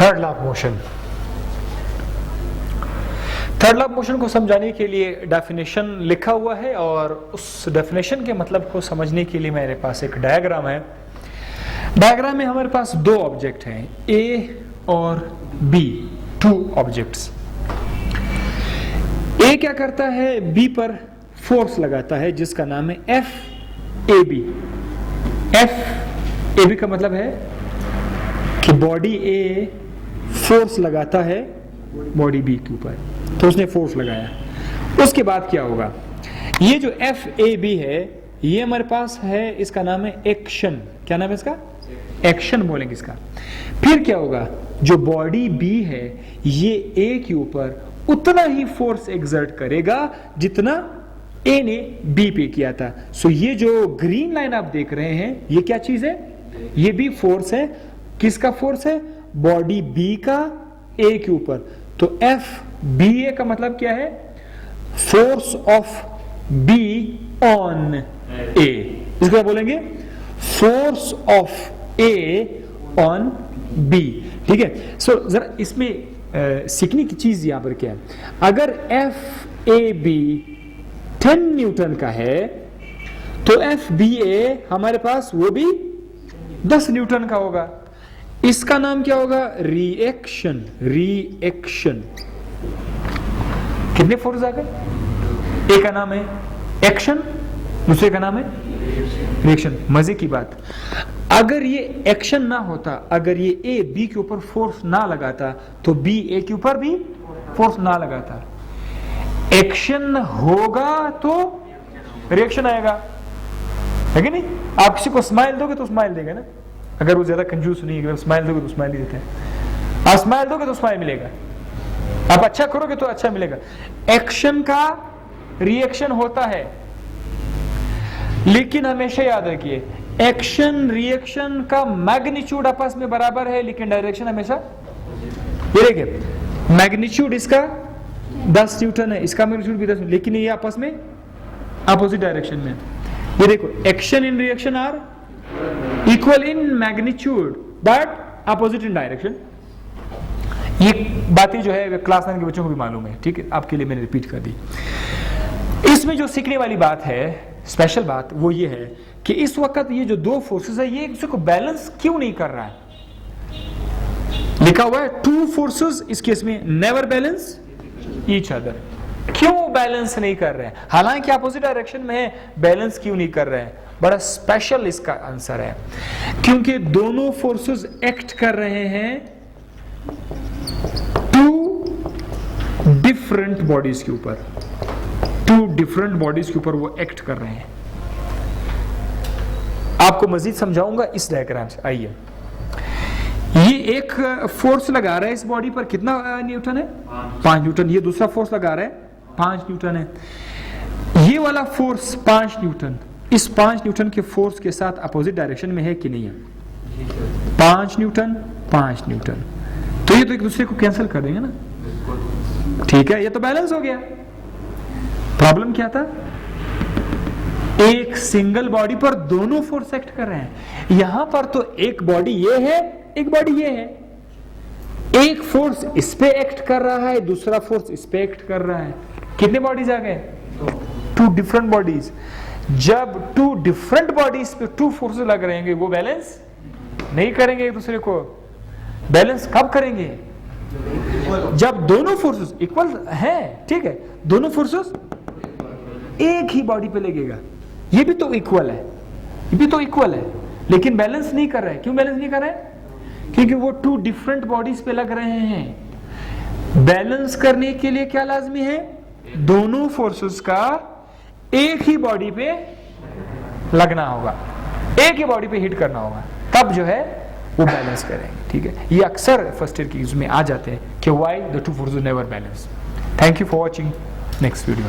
Third law of motion. Third law of motion को समझाने के लिए डेफिनेशन लिखा हुआ है और उस डेफिनेशन के मतलब को समझने के लिए मेरे पास एक डायग्राम है। डायग्राम में हमारे पास दो ऑब्जेक्ट हैं, ए और बी, टू ऑब्जेक्ट्स। ए क्या करता है, बी पर फोर्स लगाता है जिसका नाम है F A B. F A B का मतलब है कि बॉडी ए फोर्स लगाता है बॉडी बी के ऊपर, तो उसने फोर्स लगाया। उसके बाद क्या होगा, ये जो एफ ए बी है ये हमारे पास है, इसका नाम है एक्शन। क्या नाम है इसका? एक्शन बोलेंगे इसका। फिर क्या होगा, जो बॉडी बी है ये ए के ऊपर उतना ही फोर्स एक्सर्ट करेगा जितना ए ने बी पे किया था। सो ये जो ग्रीन लाइन आप देख रहे हैं ये क्या चीज है, ये भी फोर्स है। किसका फोर्स है? बॉडी बी का ए के ऊपर। तो एफ बी ए का मतलब क्या है? Force of B on A. इसको क्या बोलेंगे? Force of A on B. ठीक है। सो जरा इसमें सीखने की चीज यहां पर क्या है, अगर एफ ए बी 10 न्यूटन का है तो एफ बी ए हमारे पास वो भी 10 न्यूटन का होगा। इसका नाम क्या होगा? रिएक्शन। रिएक्शन। कितने फोर्स आ गए? एक का नाम है एक्शन, दूसरे का नाम है रिएक्शन। मजे की बात, अगर ये एक्शन ना होता, अगर ये ए बी के ऊपर फोर्स ना लगाता तो बी ए के ऊपर भी फोर्स ना लगाता। एक्शन होगा तो रिएक्शन आएगा, है कि नहीं? आप किसी को स्माइल दोगे तो स्माइल देगा ना, अगर वो ज्यादा कंजूस नहीं है, स्माइल दोगे तो स्माइल ही देते हैं। आप स्माइल दोगे तो स्माइल मिलेगा, आप अच्छा करोगे तो अच्छा मिलेगा। एक्शन का रिएक्शन होता है, लेकिन हमेशा याद रखिए एक्शन रिएक्शन का मैग्नीट्यूड आपस में बराबर है, लेकिन डायरेक्शन हमेशा, ये देखिए मैग्नीट्यूड इसका 10 न्यूटन है, इसका मैग्नीट्यूड भी 10, लेकिन ये आपस में अपोजिट डायरेक्शन में। ये देखो action in reaction are equal in magnitude but opposite in direction. ये बातें जो है क्लास 9 के बच्चों को भी मालूम है, ठीक है, आपके लिए मैंने रिपीट कर दी। इसमें जो सीखने वाली बात है, स्पेशल बात, वो ये है कि इस वक्त ये जो दो फोर्सेस है ये एक दूसरे को बैलेंस क्यों नहीं कर रहा है। लिखा हुआ है टू फोर्सेस, इस केस में नेवर बैलेंस ईच अदर। क्यों बैलेंस नहीं कर रहे हैं? हालांकि अपोजिट डायरेक्शन में है, बैलेंस क्यों नहीं कर रहे हैं? बड़ा स्पेशल इसका आंसर है, क्योंकि दोनों फोर्सेस एक्ट कर रहे हैं टू डिफरेंट बॉडीज के ऊपर। टू डिफरेंट बॉडीज के ऊपर वो एक्ट कर रहे हैं। आपको मजीद समझाऊंगा इस डायग्राम से। आइए, ये एक फोर्स लगा रहा है इस बॉडी पर, कितना न्यूटन है? 5 न्यूटन। ये दूसरा फोर्स लगा रहा है 5 न्यूटन है। ये वाला फोर्स 5 न्यूटन इस 5 न्यूटन के फोर्स के साथ अपोजिट डायरेक्शन में है कि नहीं है? 5 न्यूटन 5 न्यूटन, तो ये तो एक दूसरे को कैंसिल कर देंगे ना, ठीक है, ये तो बैलेंस हो गया। प्रॉब्लम क्या था? एक सिंगल बॉडी पर दोनों फोर्स एक्ट कर रहे हैं। यहां पर तो एक बॉडी ये है, एक बॉडी ये है। एक फोर्स इस पे एक्ट कर रहा है, दूसरा फोर्स इस पे एक्ट कर रहा है। कितने बॉडीज आ गए? 2 डिफरेंट बॉडीज। जब 2 डिफरेंट बॉडीज पे 2 फोर्सेस लग रहे हैं, वो बैलेंस नहीं करेंगे एक दूसरे को। बैलेंस कब करेंगे? जब दोनों फोर्सेस इक्वल है, ठीक है, दोनों फोर्सेस एक ही बॉडी पे लगेगा। ये भी तो इक्वल है, ये भी तो इक्वल है, लेकिन बैलेंस नहीं कर रहा है। क्यों बैलेंस नहीं कर रहा है? क्योंकि वो 2 डिफरेंट बॉडीज पे लग रहे हैं। बैलेंस करने के लिए क्या लाजमी है? दोनों फोर्सेस का एक ही बॉडी पे लगना होगा, एक ही बॉडी पे हिट करना होगा, तब जो है वो बैलेंस करेंगे। ठीक है, ये अक्सर फर्स्ट ईयर की यूज में आ जाते हैं कि why the 2 forces never balance. Thank you for watching, next video.